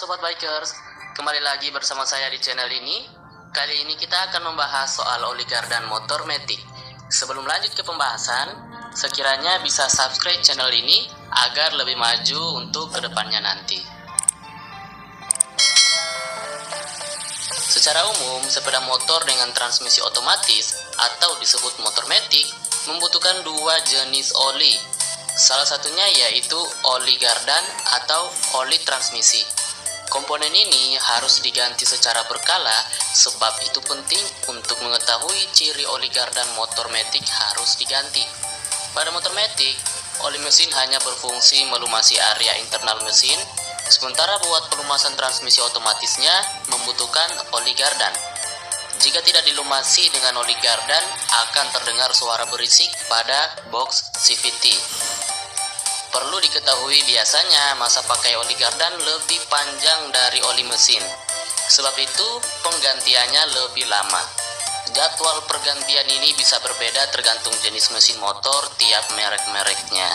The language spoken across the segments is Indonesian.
Sobat Bikers, kembali lagi bersama saya di channel ini. Kali ini kita akan membahas soal oli gardan motor Matic. Sebelum lanjut ke pembahasan, sekiranya bisa subscribe channel ini agar lebih maju untuk kedepannya nanti. Secara umum, sepeda motor dengan transmisi otomatis atau disebut motor Matic membutuhkan dua jenis oli. Salah satunya yaitu oli gardan atau oli transmisi. Komponen ini harus diganti secara berkala sebab itu penting untuk mengetahui ciri oli gardan motor Matic harus diganti. Pada motor Matic, oli mesin hanya berfungsi melumasi area internal mesin, sementara buat pelumasan transmisi otomatisnya membutuhkan oli gardan. Jika tidak dilumasi dengan oli gardan, akan terdengar suara berisik pada box CVT. Perlu diketahui biasanya masa pakai oli gardan lebih panjang dari oli mesin. Sebab itu penggantiannya lebih lama. Jadwal pergantian ini bisa berbeda tergantung jenis mesin motor tiap merek-mereknya.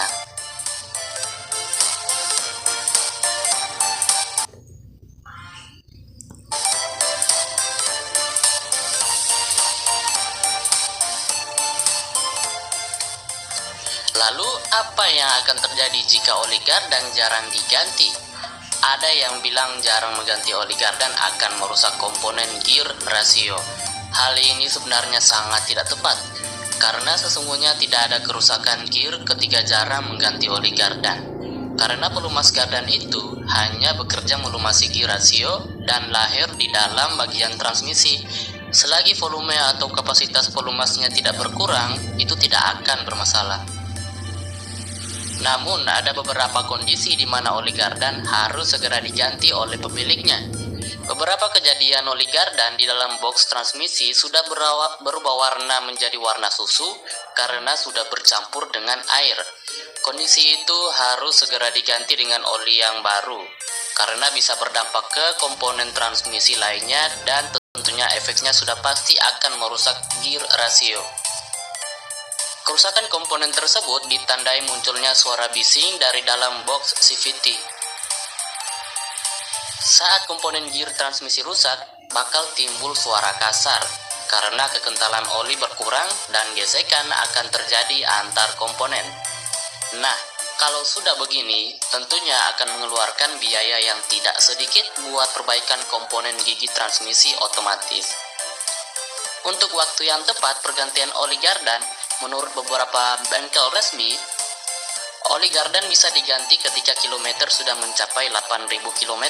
Lalu, apa yang akan terjadi jika oli gardan jarang diganti? Ada yang bilang jarang mengganti oli gardan akan merusak komponen gear rasio. Hal ini sebenarnya sangat tidak tepat, karena sesungguhnya tidak ada kerusakan gear ketika jarang mengganti oli gardan. Karena pelumas gardan itu hanya bekerja melumasi gear rasio dan lahir di dalam bagian transmisi. Selagi volume atau kapasitas pelumasnya tidak berkurang, itu tidak akan bermasalah. Namun, ada beberapa kondisi di mana oli gardan harus segera diganti oleh pemiliknya. Beberapa kejadian oli gardan di dalam box transmisi sudah berubah warna menjadi warna susu karena sudah bercampur dengan air. Kondisi itu harus segera diganti dengan oli yang baru, karena bisa berdampak ke komponen transmisi lainnya dan tentunya efeknya sudah pasti akan merusak gear rasio. Kerusakan komponen tersebut ditandai munculnya suara bising dari dalam box CVT. Saat komponen gear transmisi rusak, bakal timbul suara kasar karena kekentalan oli berkurang dan gesekan akan terjadi antar komponen. Nah, kalau sudah begini, tentunya akan mengeluarkan biaya yang tidak sedikit buat perbaikan komponen gigi transmisi otomatis. Untuk waktu yang tepat pergantian oli gardan, menurut beberapa bengkel resmi, oli gardan bisa diganti ketika kilometer sudah mencapai 8.000 km.